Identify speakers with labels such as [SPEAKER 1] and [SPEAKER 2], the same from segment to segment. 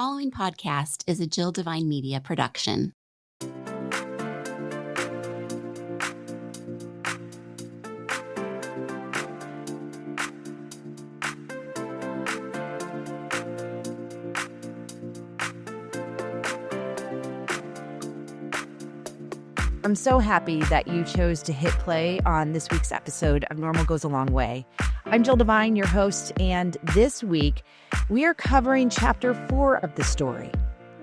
[SPEAKER 1] following podcast is a Jill Divine Media production.
[SPEAKER 2] I'm so happy that you chose to hit play on this week's episode of Normal Goes a Long Way. I'm Jill Divine, your host, and this week we are covering chapter 4 of the story,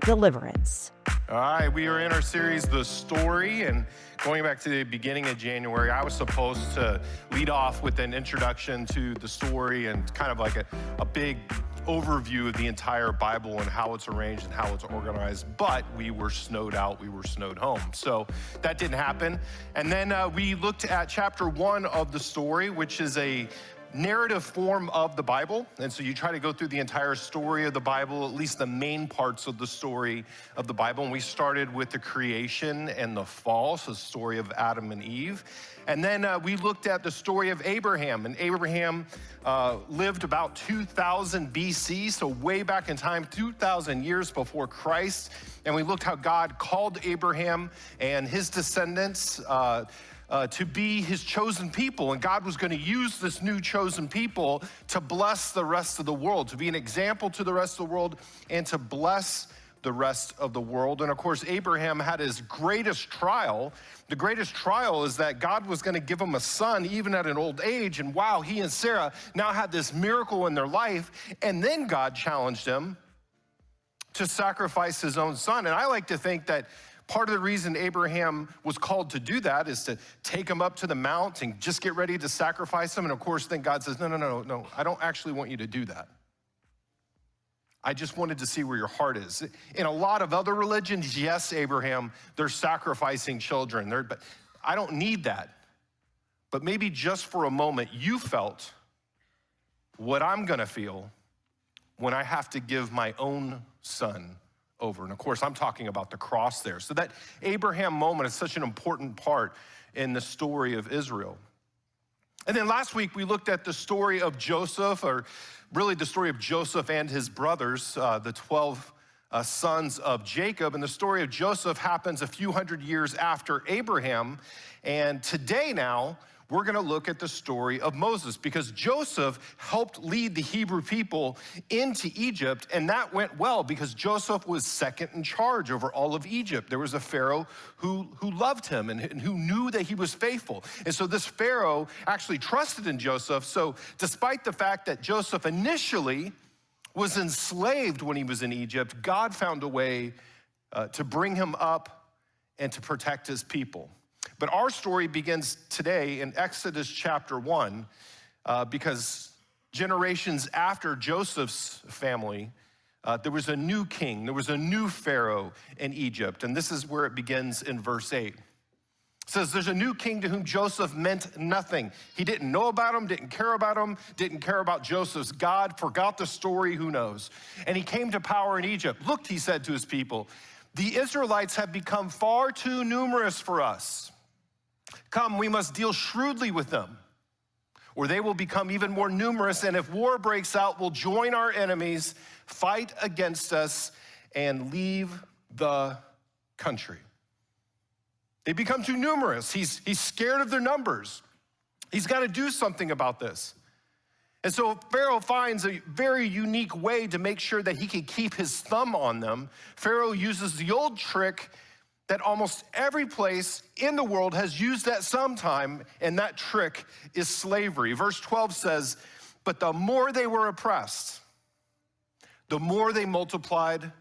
[SPEAKER 2] Deliverance.
[SPEAKER 3] All right, we are in our series, The Story, and going back to the beginning of January, I was supposed to lead off with an introduction to the story and kind of like a big overview of the entire Bible and how it's arranged and how it's organized, but we were snowed out, we were snowed home. So that didn't happen. And then we looked at chapter 1 of the story, which is a narrative form of the Bible. And so you try to go through the entire story of the Bible, at least the main parts of the story of the Bible. And we started with the creation and the fall, so the story of Adam and Eve. And then we looked at the story of Abraham. And Abraham lived about 2000 BC, so way back in time, 2,000 years before Christ. And we looked how God called Abraham and his descendants to be his chosen people. And God was going to use this new chosen people to bless the rest of the world, to be an example to the rest of the world and to bless the rest of the world. And of course, Abraham had his greatest trial. The greatest trial is that God was going to give him a son even at an old age. And wow, he and Sarah now had this miracle in their life. And then God challenged him to sacrifice his own son. And I like to think that part of the reason Abraham was called to do that is to take him up to the mount and just get ready to sacrifice him. And of course, then God says, no, I don't actually want you to do that. I just wanted to see where your heart is. In a lot of other religions, yes, Abraham, they're sacrificing children. But I don't need that. But maybe just for a moment, you felt what I'm gonna feel when I have to give my own son over. And of course, I'm talking about the cross there. So that Abraham moment is such an important part in the story of Israel. And then last week, we looked at the story of Joseph, or really the story of Joseph and his brothers, the 12 sons of Jacob. And the story of Joseph happens a few hundred years after Abraham. And today now, we're gonna look at the story of Moses, because Joseph helped lead the Hebrew people into Egypt, and that went well because Joseph was second in charge over all of Egypt. There was a Pharaoh who loved him and who knew that he was faithful. And so this Pharaoh actually trusted in Joseph. So despite the fact that Joseph initially was enslaved when he was in Egypt, God found a way to bring him up and to protect his people. But our story begins today in Exodus chapter 1, because generations after Joseph's family, there was a new king, there was a new Pharaoh in Egypt. And this is where it begins in verse 8. It says, there's a new king to whom Joseph meant nothing. He didn't know about him, didn't care about him, didn't care about Joseph's God, forgot the story, who knows. And he came to power in Egypt. Look, he said to his people, the Israelites have become far too numerous for us. Come, we must deal shrewdly with them, or they will become even more numerous, and if war breaks out, we'll join our enemies, fight against us, and leave the country. They become too numerous. He's scared of their numbers. He's got to do something about this. And so Pharaoh finds a very unique way to make sure that he can keep his thumb on them. Pharaoh uses the old trick that almost every place in the world has used at some time, and that trick is slavery. Verse 12 says, but the more they were oppressed, the more they multiplied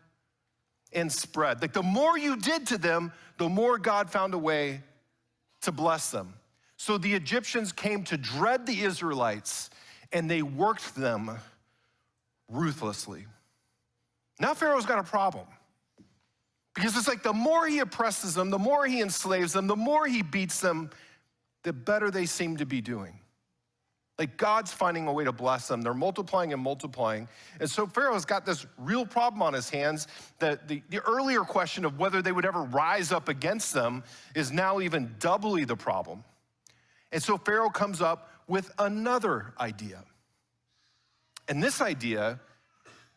[SPEAKER 3] and spread. Like the more you did to them, the more God found a way to bless them. So the Egyptians came to dread the Israelites, and they worked them ruthlessly. Now Pharaoh's got a problem. Because it's like the more he oppresses them, the more he enslaves them, the more he beats them, the better they seem to be doing. Like God's finding a way to bless them. They're multiplying and multiplying. And so Pharaoh's got this real problem on his hands that the earlier question of whether they would ever rise up against them is now even doubly the problem. And so Pharaoh comes up with another idea. And this idea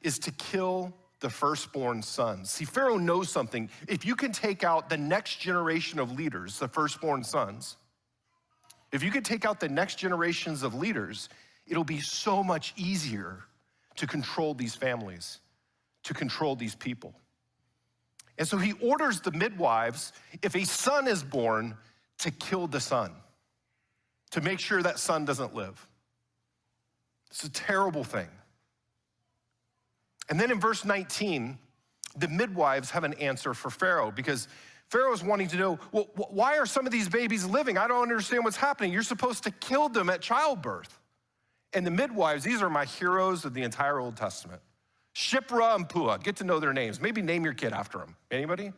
[SPEAKER 3] is to kill the firstborn sons. See, Pharaoh knows something. If you can take out the next generation of leaders, the firstborn sons, if you can take out the next generations of leaders, it'll be so much easier to control these families, to control these people. And so he orders the midwives, if a son is born, to kill the son, to make sure that son doesn't live. It's a terrible thing. And then in verse 19, the midwives have an answer for Pharaoh, because Pharaoh's wanting to know, well, why are some of these babies living? I don't understand what's happening. You're supposed to kill them at childbirth. And the midwives, these are my heroes of the entire Old Testament. Shiphrah and Puah, get to know their names. Maybe name your kid after them. Anybody?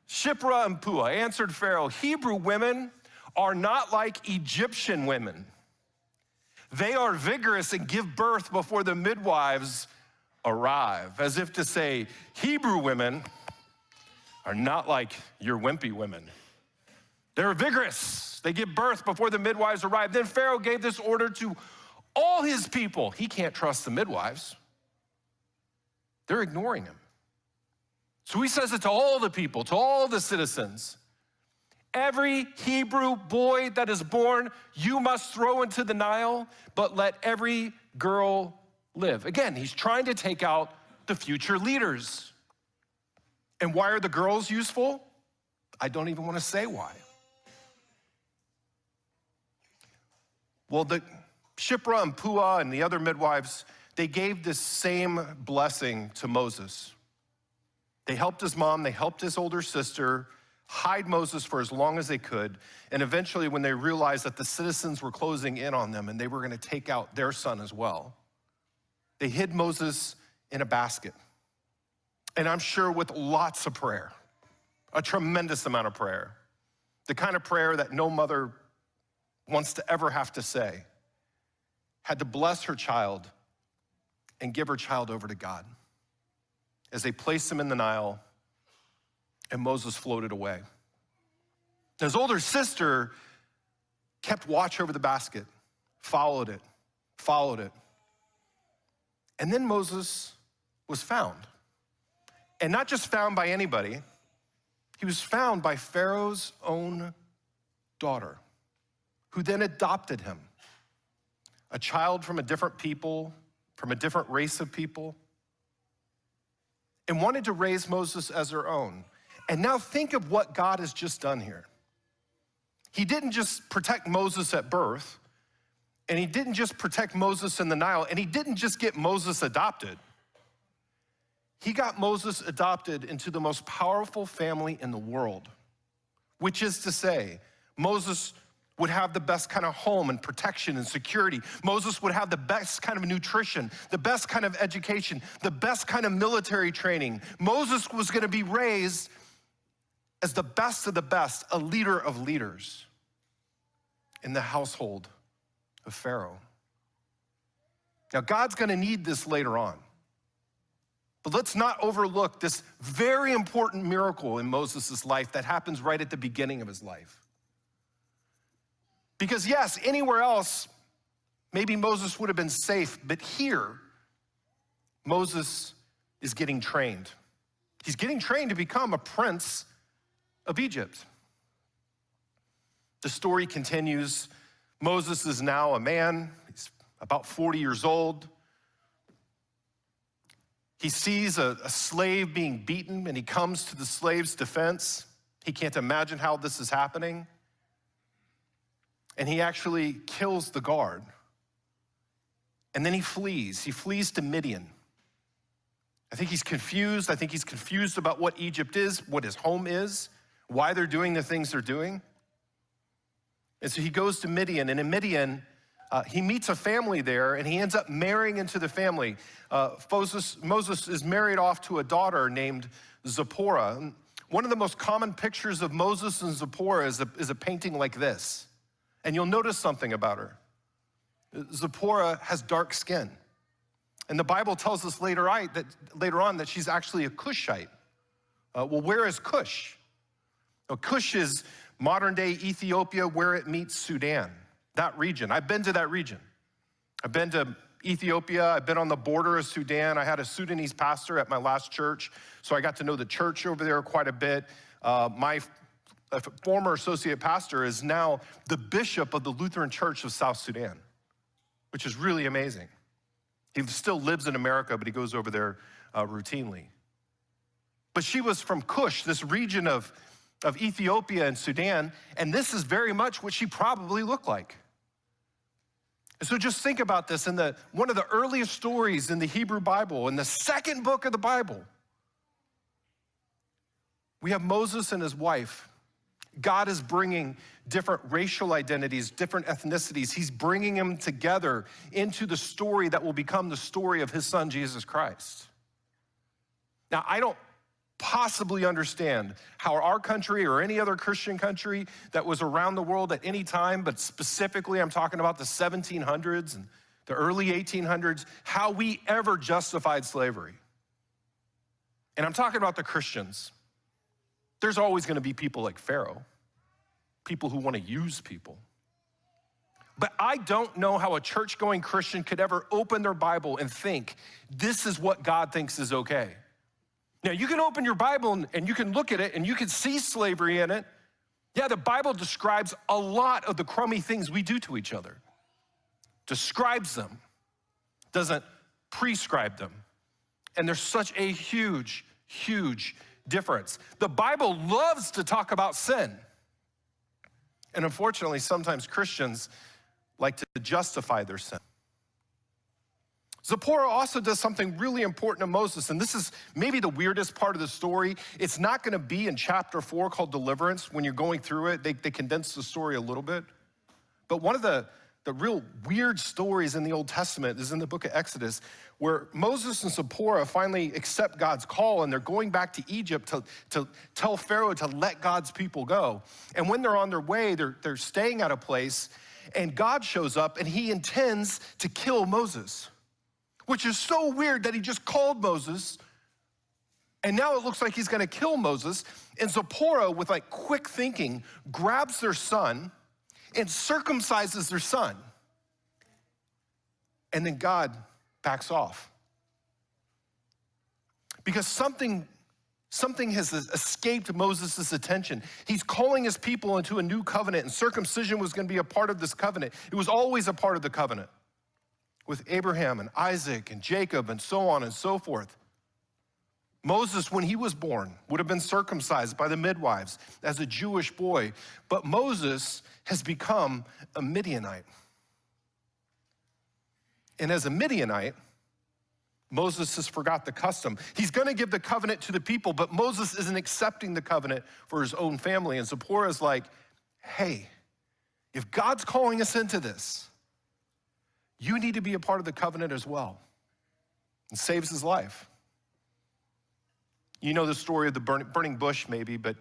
[SPEAKER 3] Shiphrah and Puah answered Pharaoh, Hebrew women are not like Egyptian women. They are vigorous and give birth before the midwives arrive, as if to say, Hebrew women are not like your wimpy women. They're vigorous. They give birth before the midwives arrive. Then Pharaoh gave this order to all his people. He can't trust the midwives. They're ignoring him. So he says it to all the people, to all the citizens. Every Hebrew boy that is born, you must throw into the Nile, but let every girl live. Again, he's trying to take out the future leaders. And why are the girls useful? I don't even want to say why. Well, the Shiphrah and Puah and the other midwives, they gave this same blessing to Moses. They helped his mom, they helped his older sister hide Moses for as long as they could. And eventually, when they realized that the citizens were closing in on them and they were going to take out their son as well, they hid Moses in a basket. And I'm sure with lots of prayer, a tremendous amount of prayer, the kind of prayer that no mother wants to ever have to say, had to bless her child and give her child over to God as they placed him in the Nile and Moses floated away. His older sister kept watch over the basket, followed it. And then Moses was found. And not just found by anybody, he was found by Pharaoh's own daughter, who then adopted him, a child from a different people, from a different race of people, and wanted to raise Moses as her own. And now think of what God has just done here. He didn't just protect Moses at birth, and he didn't just protect Moses in the Nile, and he didn't just get Moses adopted. He got Moses adopted into the most powerful family in the world, which is to say, Moses would have the best kind of home and protection and security. Moses would have the best kind of nutrition, the best kind of education, the best kind of military training. Moses was going to be raised as the best of the best, a leader of leaders in the household of Pharaoh. Now, God's going to need this later on. But let's not overlook this very important miracle in Moses' life that happens right at the beginning of his life. Because yes, anywhere else, maybe Moses would have been safe, but here, Moses is getting trained. He's getting trained to become a prince of Egypt. The story continues. Moses is now a man. He's about 40 years old. He sees a slave being beaten, and he comes to the slave's defense. He can't imagine how this is happening. And he actually kills the guard. And then he flees. He flees to Midian. I think he's confused. I think he's confused about what Egypt is, what his home is, why they're doing the things they're doing. And so he goes to Midian, and in Midian, he meets a family there, and he ends up marrying into the family. Moses is married off to a daughter named Zipporah. And one of the most common pictures of Moses and Zipporah is a painting like this. And you'll notice something about her. Zipporah has dark skin. And the Bible tells us later on that she's actually a Cushite. Well, where is Cush? Now, Cush is modern-day Ethiopia, where it meets Sudan, that region. I've been to that region. I've been to Ethiopia. I've been on the border of Sudan. I had a Sudanese pastor at my last church, so I got to know the church over there quite a bit. My former associate pastor is now the bishop of the Lutheran Church of South Sudan, which is really amazing. He still lives in America, but he goes over there routinely. But she was from Kush, this region of Ethiopia and Sudan, and this is very much what she probably looked like. And so just think about this. In one of the earliest stories in the Hebrew Bible, in the second book of the Bible, we have Moses and his wife. God is bringing different racial identities, different ethnicities. He's bringing them together into the story that will become the story of his son, Jesus Christ. Now, I don't possibly understand how our country or any other Christian country that was around the world at any time, but specifically I'm talking about the 1700s and the early 1800s, how we ever justified slavery. And I'm talking about the Christians. There's always going to be people like Pharaoh, people who want to use people. But I don't know how a church-going Christian could ever open their Bible and think, this is what God thinks is okay. Now, you can open your Bible and you can look at it and you can see slavery in it. Yeah, the Bible describes a lot of the crummy things we do to each other. Describes them, doesn't prescribe them. And there's such a huge, huge difference. The Bible loves to talk about sin. And unfortunately, sometimes Christians like to justify their sin. Zipporah also does something really important to Moses, and this is maybe the weirdest part of the story. It's not gonna be in chapter 4 called Deliverance. When you're going through it, they condense the story a little bit. But one of the real weird stories in the Old Testament is in the book of Exodus, where Moses and Zipporah finally accept God's call, and they're going back to Egypt to tell Pharaoh to let God's people go. And when they're on their way, they're staying at a place, and God shows up, and he intends to kill Moses, which is so weird that he just called Moses, and now it looks like he's gonna kill Moses. And Zipporah, with like quick thinking, grabs their son and circumcises their son. And then God backs off. Because something has escaped Moses' attention. He's calling his people into a new covenant, and circumcision was gonna be a part of this covenant. It was always a part of the covenant with Abraham and Isaac and Jacob and so on and so forth. Moses, when he was born, would have been circumcised by the midwives as a Jewish boy, but Moses has become a Midianite. And as a Midianite, Moses has forgot the custom. He's gonna give the covenant to the people, but Moses isn't accepting the covenant for his own family. And Zipporah's like, hey, if God's calling us into this, you need to be a part of the covenant as well. And saves his life. You know the story of the burning bush maybe, but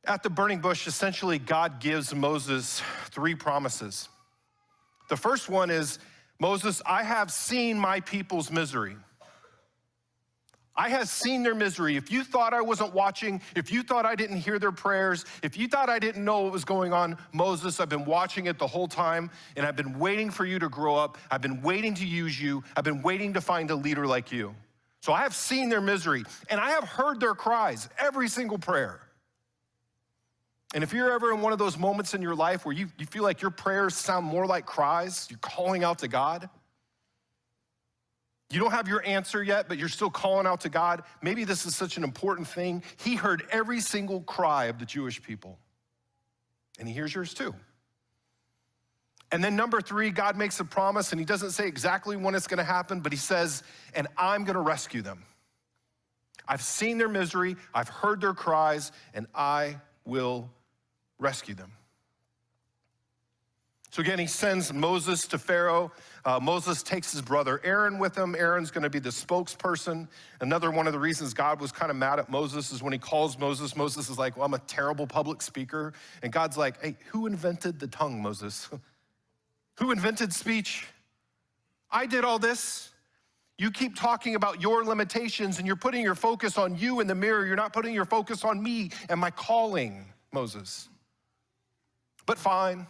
[SPEAKER 3] at the burning bush, essentially God gives Moses 3 promises. The first one is, Moses, I have seen my people's misery. I have seen their misery. If you thought I wasn't watching, if you thought I didn't hear their prayers, if you thought I didn't know what was going on, Moses, I've been watching it the whole time, and I've been waiting for you to grow up. I've been waiting to use you. I've been waiting to find a leader like you. So I have seen their misery, and I have heard their cries, every single prayer. And if you're ever in one of those moments in your life where you feel like your prayers sound more like cries, you're calling out to God, you don't have your answer yet, but you're still calling out to God. Maybe this is such an important thing. He heard every single cry of the Jewish people. And he hears yours too. And then number 3, God makes a promise, and he doesn't say exactly when it's gonna happen, but he says, and I'm gonna rescue them. I've seen their misery, I've heard their cries, and I will rescue them. So again, he sends Moses to Pharaoh. Moses takes his brother Aaron with him. Aaron's gonna be the spokesperson. Another one of the reasons God was kind of mad at Moses is when he calls Moses, Moses is like, well, I'm a terrible public speaker. And God's like, hey, who invented the tongue, Moses? Who invented speech? I did all this. You keep talking about your limitations and you're putting your focus on you in the mirror. You're not putting your focus on me and my calling, Moses. But fine.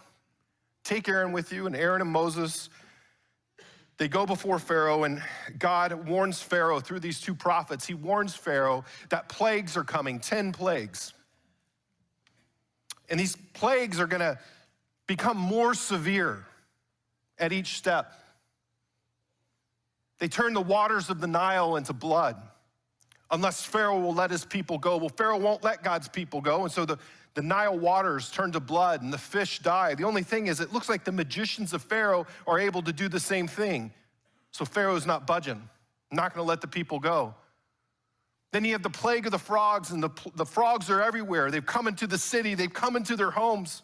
[SPEAKER 3] Take Aaron with you, and Aaron and Moses They go before Pharaoh, and God warns Pharaoh through these two prophets. He warns Pharaoh that plagues are coming, 10 plagues. And these plagues are gonna become more severe at each step. They turn the waters of the Nile into blood unless Pharaoh will let his people go. Well, Pharaoh won't let God's people go, and so the Nile waters turn to blood and the fish die. The only thing is, it looks like the magicians of Pharaoh are able to do the same thing. So Pharaoh's not budging, not gonna let the people go. Then you have the plague of the frogs, and the frogs are everywhere. They've come into the city, they've come into their homes.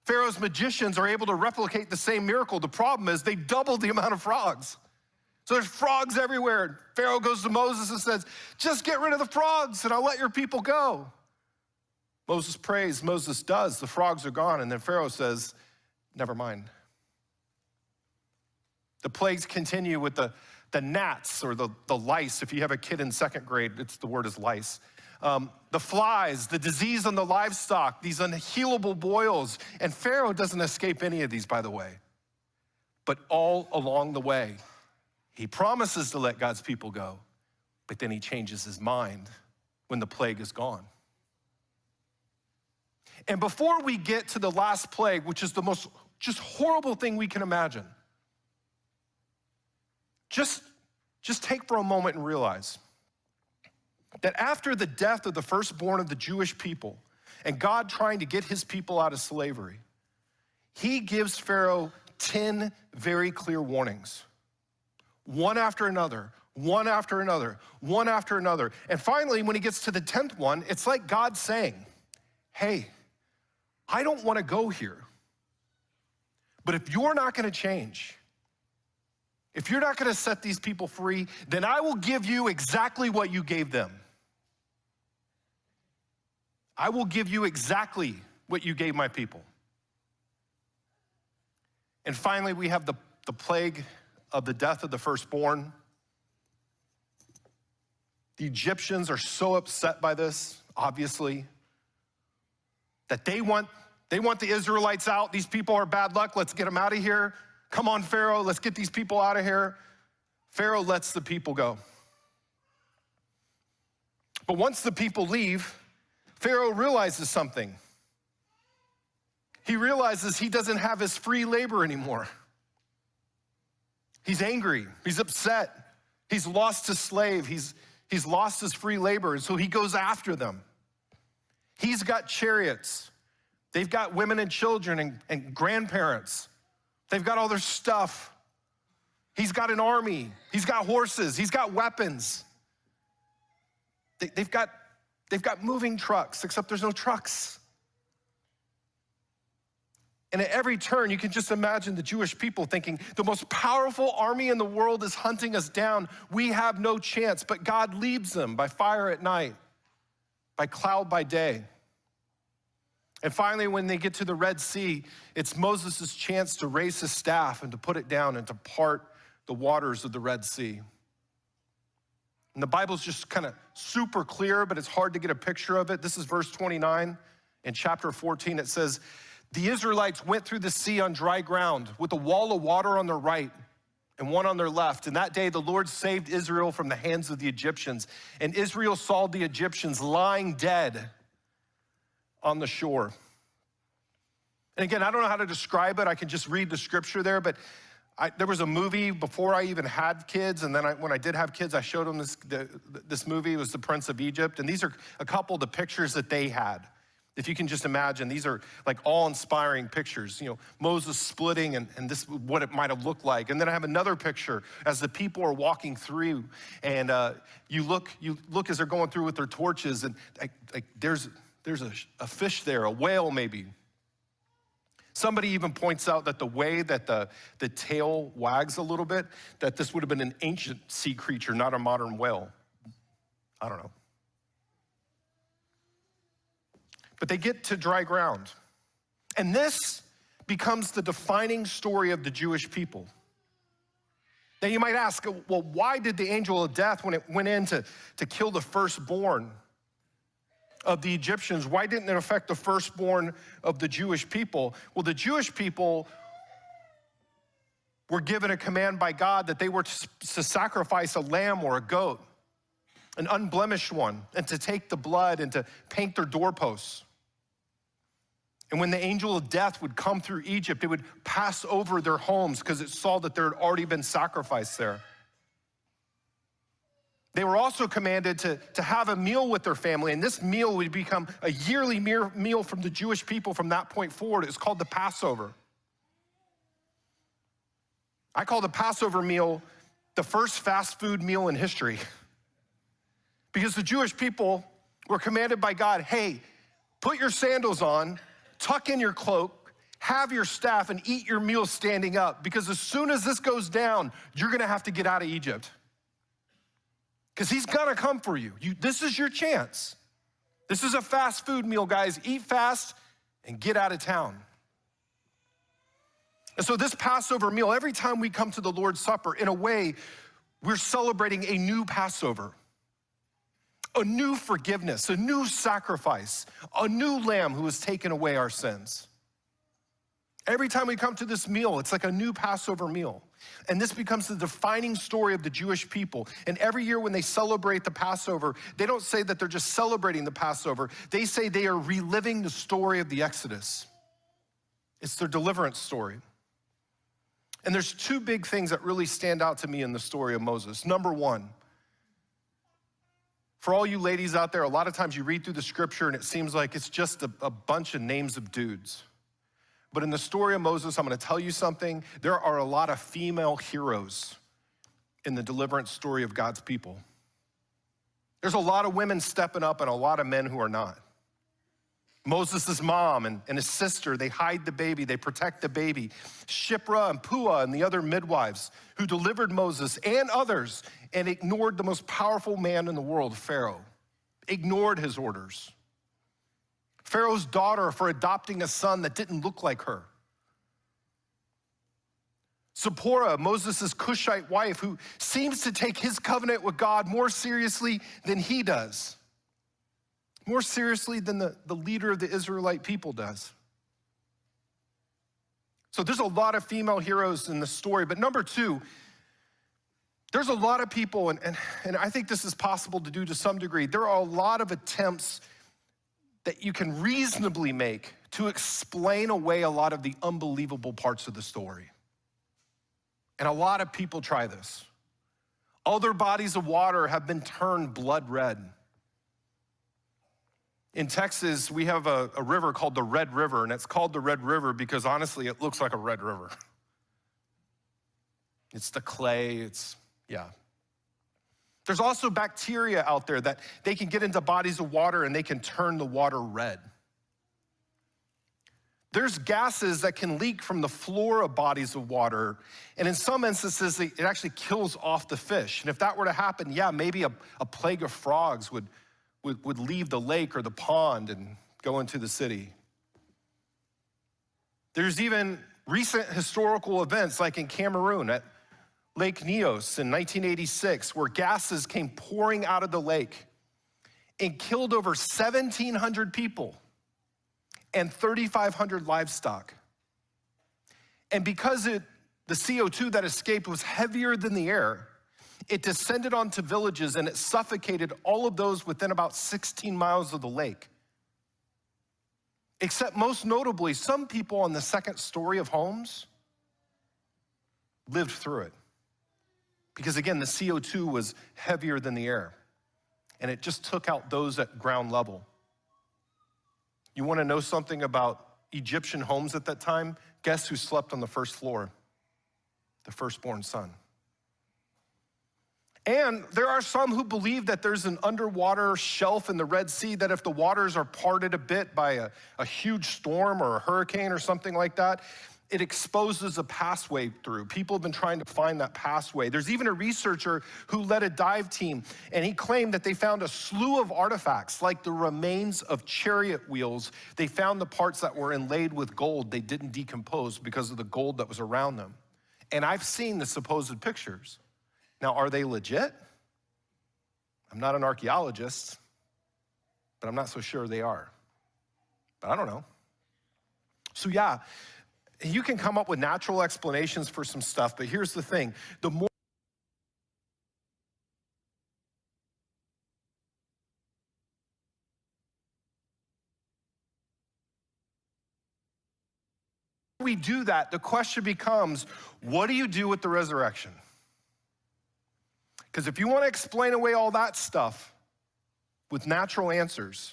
[SPEAKER 3] Pharaoh's magicians are able to replicate the same miracle. The problem is they doubled the amount of frogs. So there's frogs everywhere. Pharaoh goes to Moses and says, just get rid of the frogs and I'll let your people go. Moses prays, Moses does, the frogs are gone, and then Pharaoh says, never mind. The plagues continue with the gnats, or the lice. If you have a kid in second grade, the word is lice. The flies, the disease on the livestock, these unhealable boils. And Pharaoh doesn't escape any of these, by the way. But all along the way, he promises to let God's people go, but then he changes his mind when the plague is gone. And before we get to the last plague, which is the most just horrible thing we can imagine, just take for a moment and realize that after the death of the firstborn of the Jewish people and God trying to get his people out of slavery, he gives Pharaoh 10 very clear warnings, one after another, one after another, one after another. And finally, when he gets to the 10th one, it's like God saying, hey, I don't want to go here, but if you're not going to change, if you're not going to set these people free, then I will give you exactly what you gave them. I will give you exactly what you gave my people. And finally, we have the plague of the death of the firstborn. The Egyptians are so upset by this, obviously, that they want the Israelites out. These people are bad luck. Let's get them out of here. Come on, Pharaoh, let's get these people out of here. Pharaoh lets the people go. But once the people leave, Pharaoh realizes something. He realizes he doesn't have his free labor anymore. He's angry, he's upset. He's lost his slave, he's lost his free labor, and so he goes after them. He's got chariots. They've got women and children and grandparents. They've got all their stuff. He's got an army. He's got horses. He's got weapons. They've got moving trucks, except there's no trucks. And at every turn, you can just imagine the Jewish people thinking, the most powerful army in the world is hunting us down. We have no chance, but God leads them by fire at night, by cloud by day. And finally, when they get to the Red Sea, it's Moses' chance to raise his staff and to put it down and to part the waters of the Red Sea. And the Bible's just kind of super clear, but it's hard to get a picture of it. This is verse 29. In chapter 14, it says, the Israelites went through the sea on dry ground with a wall of water on their right and one on their left. And that day, the Lord saved Israel from the hands of the Egyptians. And Israel saw the Egyptians lying dead on the shore. And again, I don't know how to describe it. I can just read the scripture there, but there was a movie before I even had kids, and then when I did have kids, I showed them this movie. It was The Prince of Egypt, and these are a couple of the pictures that they had. If you can just imagine, these are like awe-inspiring pictures. You know, Moses splitting, and this what it might have looked like. And then I have another picture as the people are walking through, and you look as they're going through with their torches, and like there's a fish there, a whale maybe. Somebody even points out that the way that the tail wags a little bit, that this would have been an ancient sea creature, not a modern whale. I don't know. But they get to dry ground. And this becomes the defining story of the Jewish people. Now you might ask, well, why did the angel of death, when it went in to kill the firstborn of the Egyptians, why didn't it affect the firstborn of the Jewish people? Well, the Jewish people were given a command by God that they were to sacrifice a lamb or a goat, an unblemished one, and to take the blood and to paint their doorposts. And when the angel of death would come through Egypt, it would pass over their homes because it saw that there had already been sacrifice there. They were also commanded to have a meal with their family, and this meal would become a yearly meal from the Jewish people from that point forward. It was called the Passover. I call the Passover meal the first fast food meal in history because the Jewish people were commanded by God, hey, put your sandals on, tuck in your cloak, have your staff, and eat your meal standing up, because as soon as this goes down, you're gonna have to get out of Egypt. Because he's gonna come for you. This is your chance. This is a fast food meal, guys. Eat fast and get out of town. And so this Passover meal, every time we come to the Lord's Supper, in a way, we're celebrating a new Passover, a new forgiveness, a new sacrifice, a new lamb who has taken away our sins. Every time we come to this meal, it's like a new Passover meal. And this becomes the defining story of the Jewish people. And every year when they celebrate the Passover, they don't say that they're just celebrating the Passover. They say they are reliving the story of the Exodus. It's their deliverance story. And there's two big things that really stand out to me in the story of Moses. Number one, for all you ladies out there, a lot of times you read through the scripture and it seems like it's just a bunch of names of dudes. But in the story of Moses, I'm gonna tell you something. There are a lot of female heroes in the deliverance story of God's people. There's a lot of women stepping up and a lot of men who are not. Moses' mom and his sister, they hide the baby, they protect the baby. Shiphrah and Puah and the other midwives who delivered Moses and others and ignored the most powerful man in the world, Pharaoh. Ignored his orders. Pharaoh's daughter for adopting a son that didn't look like her. Zipporah, Moses' Cushite wife, who seems to take his covenant with God more seriously than he does. More seriously than the leader of the Israelite people does. So there's a lot of female heroes in the story. But number two, there's a lot of people, and I think this is possible to do to some degree. There are a lot of attempts that you can reasonably make to explain away a lot of the unbelievable parts of the story. And a lot of people try this. Other bodies of water have been turned blood red. In Texas, we have a river called the Red River, and it's called the Red River because honestly, it looks like a red river. It's the clay, yeah. There's also bacteria out there that they can get into bodies of water and they can turn the water red. There's gases that can leak from the floor of bodies of water, and in some instances, it actually kills off the fish. And if that were to happen, yeah, maybe a plague of frogs would leave the lake or the pond and go into the city. There's even recent historical events like in Cameroon at Lake Nyos in 1986, where gases came pouring out of the lake and killed over 1,700 people and 3,500 livestock. And because the CO2 that escaped was heavier than the air, it descended onto villages and it suffocated all of those within about 16 miles of the lake. Except most notably, some people on the second story of homes lived through it. Because again, the CO2 was heavier than the air, and it just took out those at ground level. You wanna know something about Egyptian homes at that time? Guess who slept on the first floor? The firstborn son. And there are some who believe that there's an underwater shelf in the Red Sea that if the waters are parted a bit by a huge storm or a hurricane or something like that, it exposes a passway through. People have been trying to find that passway. There's even a researcher who led a dive team, and he claimed that they found a slew of artifacts, like the remains of chariot wheels. They found the parts that were inlaid with gold. They didn't decompose because of the gold that was around them. And I've seen the supposed pictures. Now, are they legit? I'm not an archaeologist, but I'm not so sure they are. But I don't know. So yeah, You can come up with natural explanations for some stuff, but here's the thing. The more we do that, the question becomes, what do you do with the resurrection? Because if you want to explain away all that stuff with natural answers,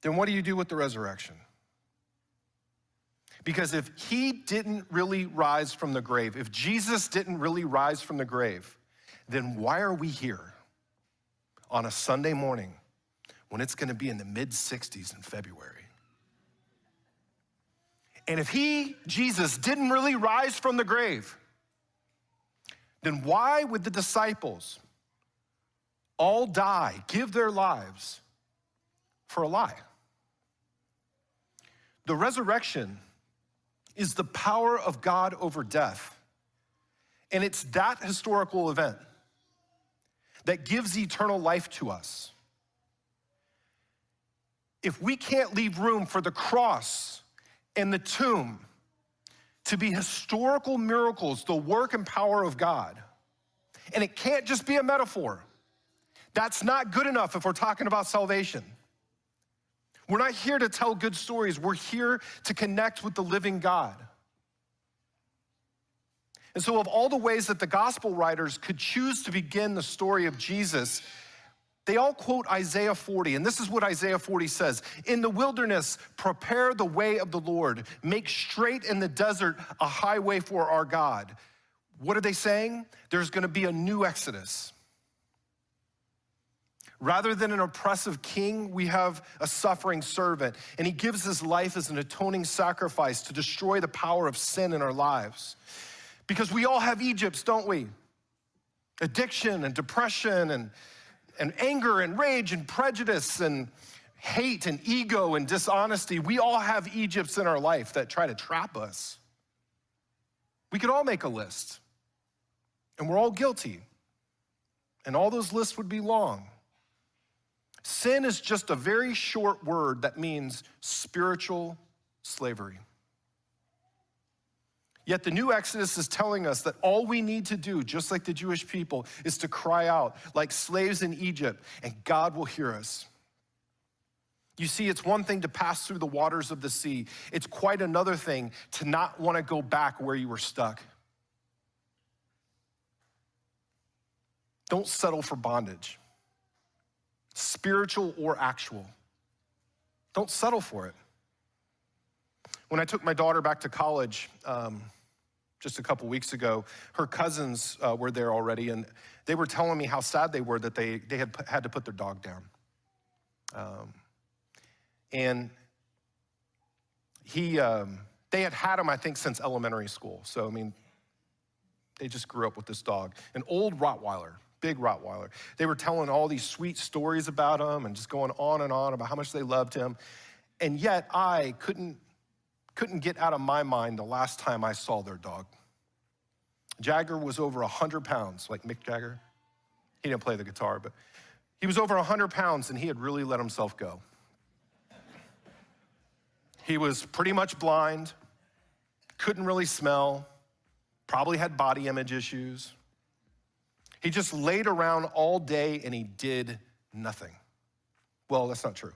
[SPEAKER 3] then what do you do with the resurrection? Because if he didn't really rise from the grave, if Jesus didn't really rise from the grave, then why are we here on a Sunday morning when it's going to be in the mid-60s in February? And if Jesus, didn't really rise from the grave, then why would the disciples all die, give their lives for a lie? The resurrection is the power of God over death. And it's that historical event that gives eternal life to us. If we can't leave room for the cross and the tomb to be historical miracles, the work and power of God, and it can't just be a metaphor, that's not good enough if we're talking about salvation. We're not here to tell good stories. We're here to connect with the living God. And so of all the ways that the gospel writers could choose to begin the story of Jesus, they all quote Isaiah 40, and this is what Isaiah 40 says. In the wilderness, prepare the way of the Lord. Make straight in the desert a highway for our God. What are they saying? There's gonna be a new Exodus. Rather than an oppressive king, we have a suffering servant, and he gives his life as an atoning sacrifice to destroy the power of sin in our lives. Because we all have Egypts, don't we? Addiction and depression and anger and rage and prejudice and hate and ego and dishonesty. We all have Egypts in our life that try to trap us. We could all make a list, and we're all guilty, and all those lists would be long. Sin is just a very short word that means spiritual slavery. Yet the new Exodus is telling us that all we need to do, just like the Jewish people, is to cry out like slaves in Egypt, and God will hear us. You see, it's one thing to pass through the waters of the sea. It's quite another thing to not want to go back where you were stuck. Don't settle for bondage, spiritual or actual. Don't settle for it. When I took my daughter back to college just a couple weeks ago, her cousins were there already, and they were telling me how sad they were that they had to put their dog down. And they had him, I think, since elementary school. So, I mean, they just grew up with this dog, an old Rottweiler. Big Rottweiler. They were telling all these sweet stories about him and just going on and on about how much they loved him. And yet I couldn't get out of my mind the last time I saw their dog. Jagger was over 100 pounds, like Mick Jagger. He didn't play the guitar, but he was over 100 pounds, and he had really let himself go. He was pretty much blind, couldn't really smell, probably had body image issues. He just laid around all day and he did nothing. Well, that's not true.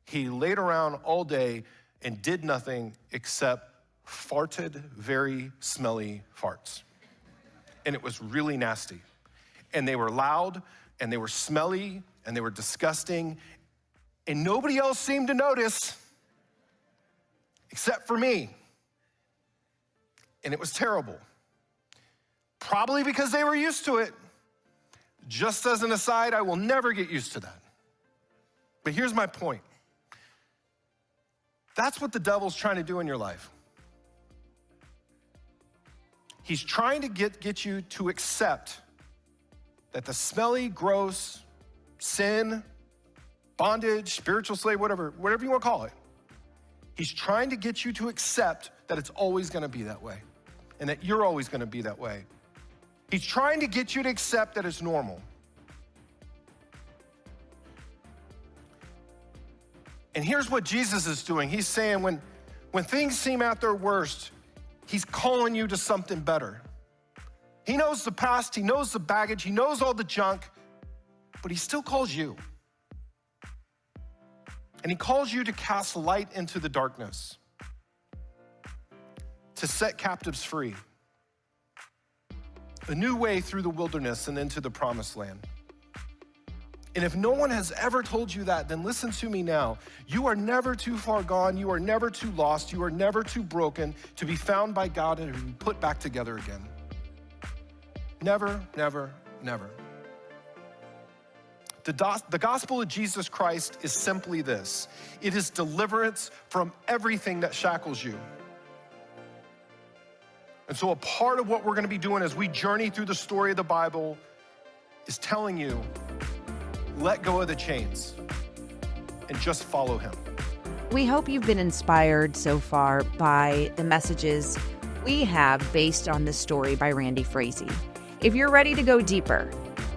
[SPEAKER 3] He laid around all day and did nothing except farted very smelly farts. And it was really nasty. And they were loud, and they were smelly, and they were disgusting, and nobody else seemed to notice except for me. And it was terrible. Probably because they were used to it. Just as an aside, I will never get used to that. But here's my point. That's what the devil's trying to do in your life. He's trying to get you to accept that the smelly, gross, sin, bondage, spiritual slave, whatever you want to call it, he's trying to get you to accept that it's always going to be that way and that you're always going to be that way. He's trying to get you to accept that it's normal. And here's what Jesus is doing. He's saying when When things seem at their worst, he's calling you to something better. He knows the past, he knows the baggage, he knows all the junk, but he still calls you. And he calls you to cast light into the darkness, to set captives free, a new way through the wilderness and into the promised land. And if no one has ever told you that, then listen to me now. You are never too far gone. You are never too lost. You are never too broken to be found by God and to be put back together again. Never, never, never. The gospel of Jesus Christ is simply this. It is deliverance from everything that shackles you. And so a part of what we're going to be doing as we journey through the story of the Bible is telling you, let go of the chains and just follow him.
[SPEAKER 2] We hope you've been inspired so far by the messages we have based on this story by Randy Frazee. If you're ready to go deeper,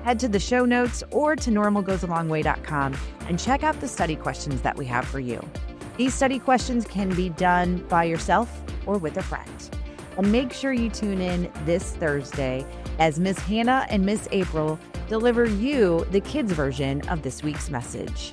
[SPEAKER 2] head to the show notes or to normalgoesalongway.com and check out the study questions that we have for you. These study questions can be done by yourself or with a friend. And make sure you tune in this Thursday as Miss Hannah and Miss April deliver you the kids' version of this week's message.